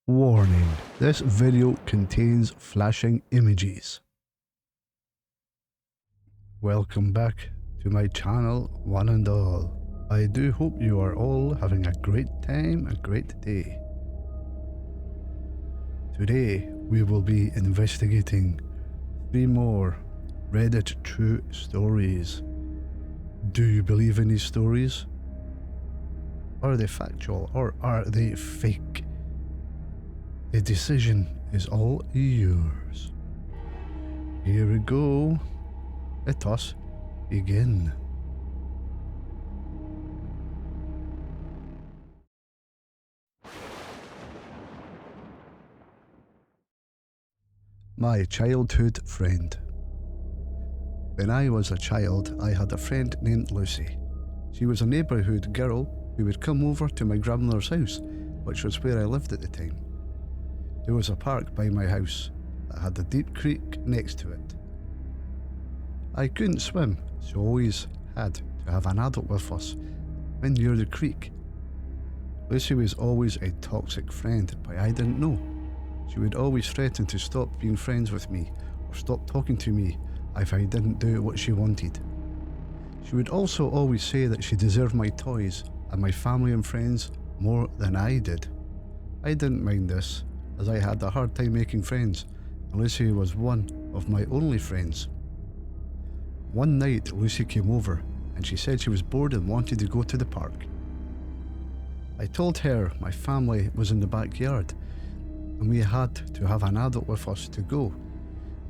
Warning, this video contains flashing images. Welcome back to my channel, one and all. I do hope you are all having a great time, a great day. Today we will be investigating 3 more Reddit true stories. Do you believe in these stories? Are they factual or are they fake? The decision is all yours. Here we go. Let us begin. My childhood friend. When I was a child, I had a friend named Lucy. She was a neighbourhood girl who would come over to my grandmother's house, which was where I lived at the time. There was a park by my house that had a deep creek next to it. I couldn't swim, so always had to have an adult with us when near the creek. Lucy was always a toxic friend, but I didn't know. She would always threaten to stop being friends with me or stop talking to me if I didn't do what she wanted. She would also always say that she deserved my toys and my family and friends more than I did. I didn't mind this, as I had a hard time making friends, and Lucy was one of my only friends. One night Lucy came over and she said she was bored and wanted to go to the park. I told her my family was in the backyard and we had to have an adult with us to go,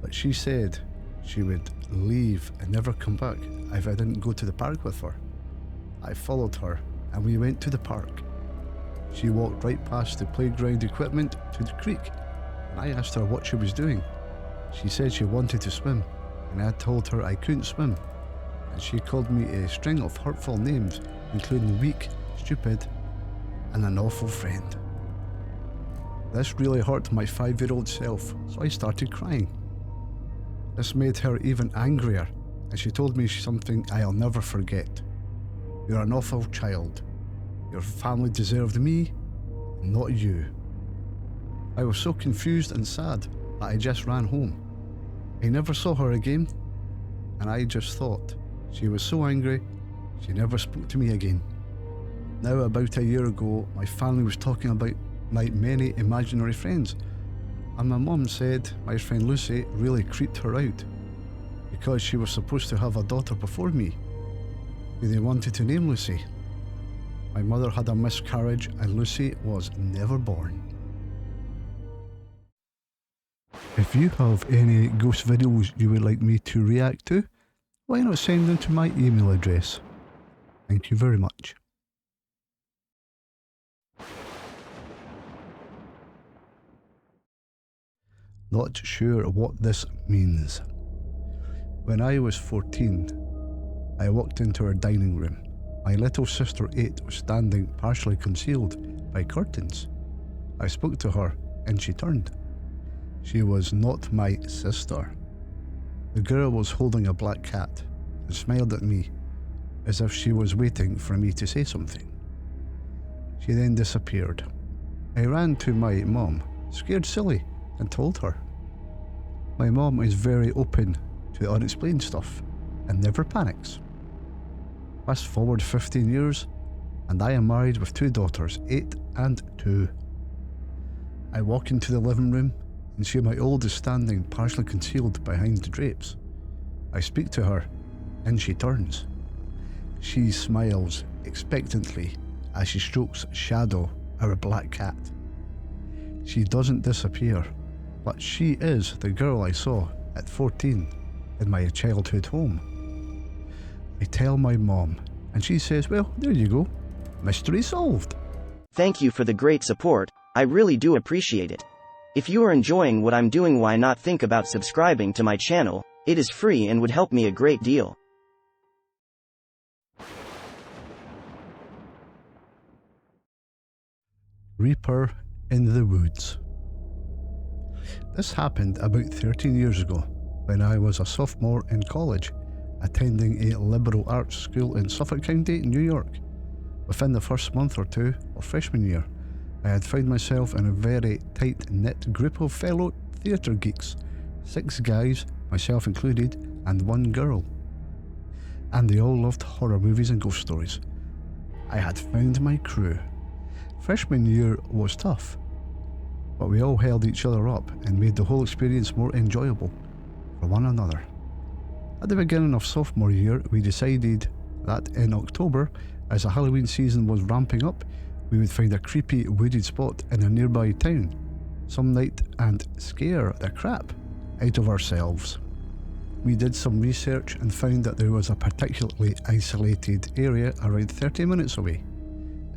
but she said she would leave and never come back if I didn't go to the park with her. I followed her and we went to the park. She walked right past the playground equipment to the creek, and I asked her what she was doing. She said she wanted to swim, and I told her I couldn't swim, and she called me a string of hurtful names, including weak, stupid, and an awful friend. This really hurt my 5-year-old self, so I started crying. This made her even angrier, and she told me something I'll never forget. "You're an awful child. Your family deserved me, not you." I was so confused and sad that I just ran home. I never saw her again, and I just thought she was so angry she never spoke to me again. Now, about a year ago, my family was talking about my many imaginary friends, and my mum said my friend Lucy really creeped her out because she was supposed to have a daughter before me, who they wanted to name Lucy. My mother had a miscarriage and Lucy was never born. If you have any ghost videos you would like me to react to, why not send them to my email address? Thank you very much. Not sure what this means. When I was 14, I walked into our dining room. My little sister 8 was standing partially concealed by curtains. I spoke to her and she turned. She was not my sister. The girl was holding a black cat and smiled at me as if she was waiting for me to say something. She then disappeared. I ran to my mom, scared silly, and told her. My mom is very open to unexplained stuff and never panics. Fast forward 15 years, and I am married with 2 daughters, 8 and 2. I walk into the living room and see my oldest standing partially concealed behind the drapes. I speak to her, and she turns. She smiles expectantly as she strokes Shadow, our black cat. She doesn't disappear, but she is the girl I saw at 14 in my childhood home. I tell my mom, and she says, "Well, there you go. Mystery solved." Thank you for the great support, I really do appreciate it. If you are enjoying what I'm doing, why not think about subscribing to my channel? It is free and would help me a great deal. Reaper in the Woods. This happened about 13 years ago when I was a sophomore in college, attending a liberal arts school in Suffolk County, New York. Within the first month or two of freshman year, I had found myself in a very tight-knit group of fellow theatre geeks, 6 guys, myself included, and 1 girl. And they all loved horror movies and ghost stories. I had found my crew. Freshman year was tough, but we all held each other up and made the whole experience more enjoyable for one another. At the beginning of sophomore year, we decided that in October, as the Halloween season was ramping up, we would find a creepy wooded spot in a nearby town some night and scare the crap out of ourselves. We did some research and found that there was a particularly isolated area around 30 minutes away,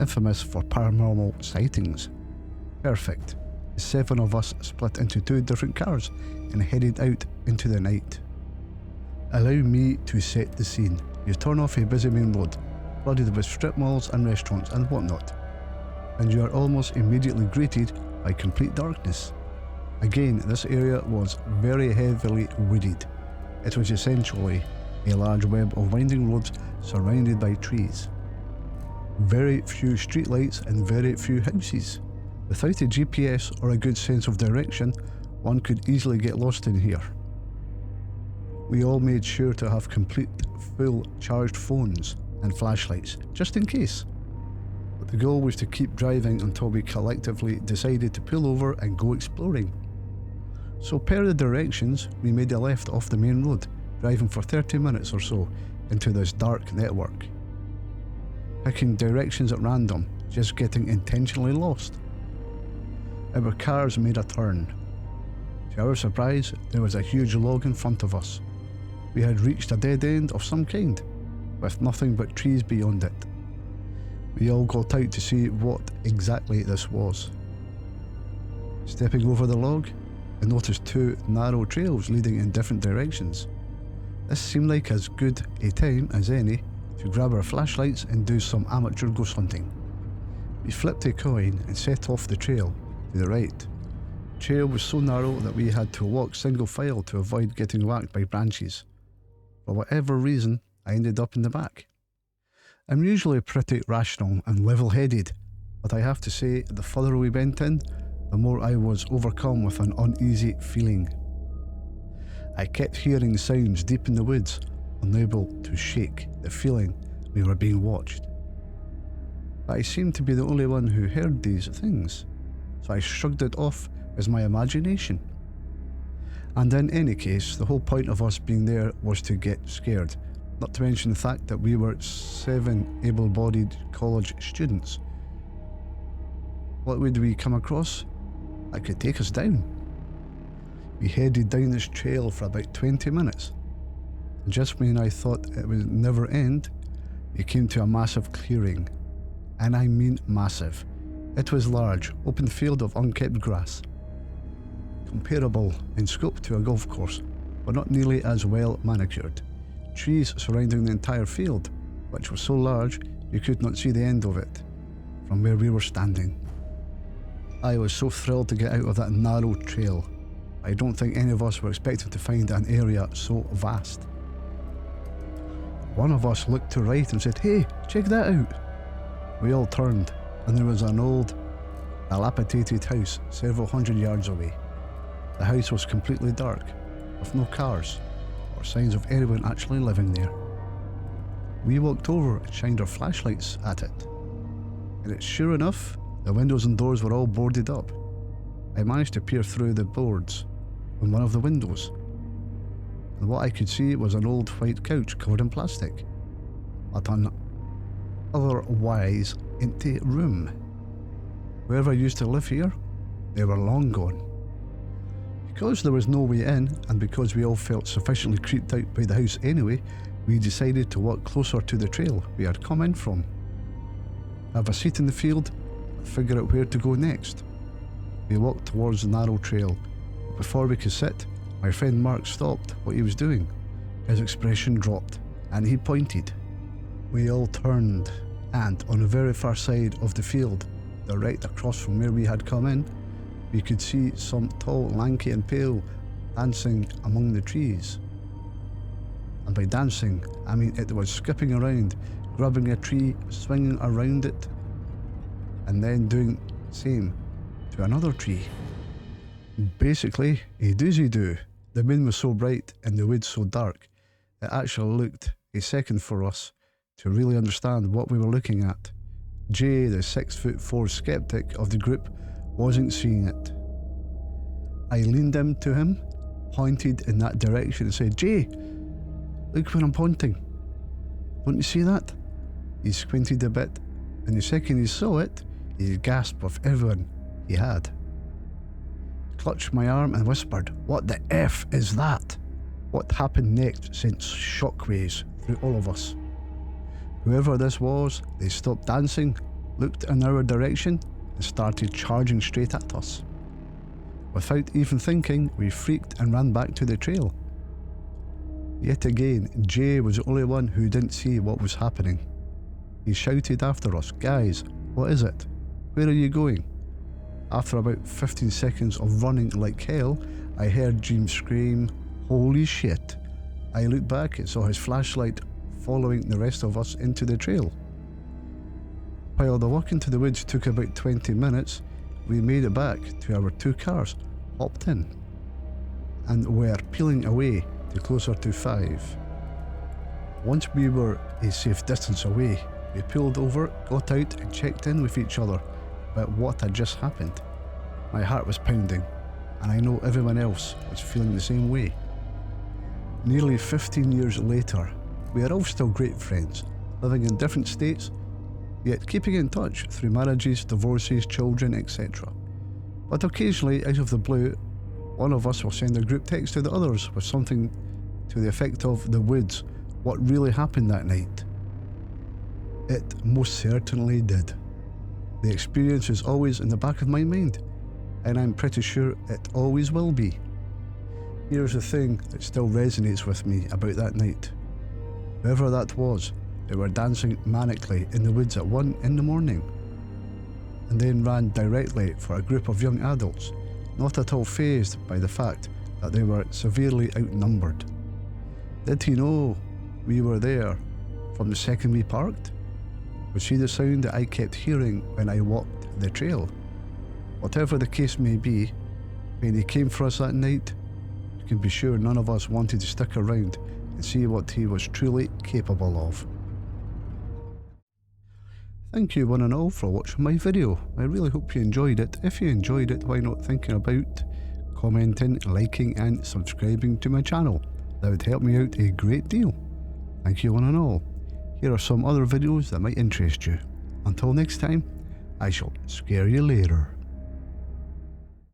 infamous for paranormal sightings. Perfect. The 7 of us split into 2 different cars and headed out into the night. Allow me to set the scene. You turn off a busy main road, flooded with strip malls and restaurants and whatnot, and you are almost immediately greeted by complete darkness. Again, this area was very heavily wooded. It was essentially a large web of winding roads surrounded by trees. Very few streetlights and very few houses. Without a GPS or a good sense of direction, one could easily get lost in here. We all made sure to have complete, full charged phones and flashlights, just in case. But the goal was to keep driving until we collectively decided to pull over and go exploring. So per the directions, we made a left off the main road, driving for 30 minutes or so into this dark network. Picking directions at random, just getting intentionally lost. Our cars made a turn. To our surprise, there was a huge log in front of us. We had reached a dead end of some kind, with nothing but trees beyond it. We all got out to see what exactly this was. Stepping over the log, I noticed 2 narrow trails leading in different directions. This seemed like as good a time as any to grab our flashlights and do some amateur ghost hunting. We flipped a coin and set off the trail to the right. The trail was so narrow that we had to walk single file to avoid getting whacked by branches. For whatever reason, I ended up in the back. I'm usually pretty rational and level-headed, but I have to say the further we went in, the more I was overcome with an uneasy feeling. I kept hearing sounds deep in the woods, unable to shake the feeling we were being watched. But I seemed to be the only one who heard these things, so I shrugged it off as my imagination. And in any case, the whole point of us being there was to get scared, not to mention the fact that we were 7 able-bodied college students. What would we come across that could take us down? We headed down this trail for about 20 minutes. And just when I thought it would never end, we came to a massive clearing. And I mean massive. It was large, open field of unkept grass. Comparable in scope to a golf course, but not nearly as well manicured. Trees surrounding the entire field, which was so large you could not see the end of it from where we were standing. I was so thrilled to get out of that narrow trail. I don't think any of us were expecting to find an area so vast. One of us looked to right and said, "Hey, check that out." We all turned, and there was an old, dilapidated house several hundred yards away. The house was completely dark, with no cars or signs of anyone actually living there. We walked over and shined our flashlights at it, and it's sure enough, the windows and doors were all boarded up. I managed to peer through the boards on one of the windows, and what I could see was an old white couch covered in plastic, but an otherwise empty room. Whoever used to live here, they were long gone. Because there was no way in, and because we all felt sufficiently creeped out by the house anyway, we decided to walk closer to the trail we had come in from. Have a seat in the field, and figure out where to go next. We walked towards the narrow trail. Before we could sit, my friend Mark stopped what he was doing. His expression dropped, and he pointed. We all turned, and on the very far side of the field, right across from where we had come in, we could see some tall, lanky and pale dancing among the trees. And by dancing, I mean it was skipping around, grabbing a tree, swinging around it, and then doing same to another tree. Basically, a doozy do. The moon was so bright and the woods so dark, it actually looked a second for us to really understand what we were looking at. Jay, the 6'4" skeptic of the group, wasn't seeing it. I leaned in to him, pointed in that direction and said, "Jay, look where I'm pointing. Don't you see that?" He squinted a bit, and the second he saw it, he gasped with everyone he had. Clutched my arm and whispered, "What the F is that?" What happened next sent shockwaves through all of us. Whoever this was, they stopped dancing, looked in our direction, and started charging straight at us. Without even thinking, we freaked and ran back to the trail. Yet again, Jay was the only one who didn't see what was happening. He shouted after us, "Guys, what is it? Where are you going?" After about 15 seconds of running like hell, I heard James scream, "Holy shit." I looked back and saw his flashlight following the rest of us into the trail. While the walk into the woods took about 20 minutes, we made it back to our 2 cars, hopped in, and were peeling away to closer to 5. Once we were a safe distance away, we pulled over, got out and checked in with each other about what had just happened. My heart was pounding, and I know everyone else was feeling the same way. Nearly 15 years later, we are all still great friends, living in different states, yet keeping in touch through marriages, divorces, children, etc. But occasionally, out of the blue, one of us will send a group text to the others with something to the effect of "The woods, what really happened that night?" It most certainly did. The experience is always in the back of my mind, and I'm pretty sure it always will be. Here's the thing that still resonates with me about that night. Whoever that was, they were dancing manically in the woods at 1 in the morning, and then ran directly for a group of young adults, not at all fazed by the fact that they were severely outnumbered. Did he know we were there from the second we parked? Was he the sound that I kept hearing when I walked the trail? Whatever the case may be, when he came for us that night, you can be sure none of us wanted to stick around and see what he was truly capable of. Thank you one and all for watching my video. I really hope you enjoyed it. If you enjoyed it, why not thinking about commenting, liking and subscribing to my channel? That would help me out a great deal. Thank you one and all. Here are some other videos that might interest you. Until next time, I shall scare you later.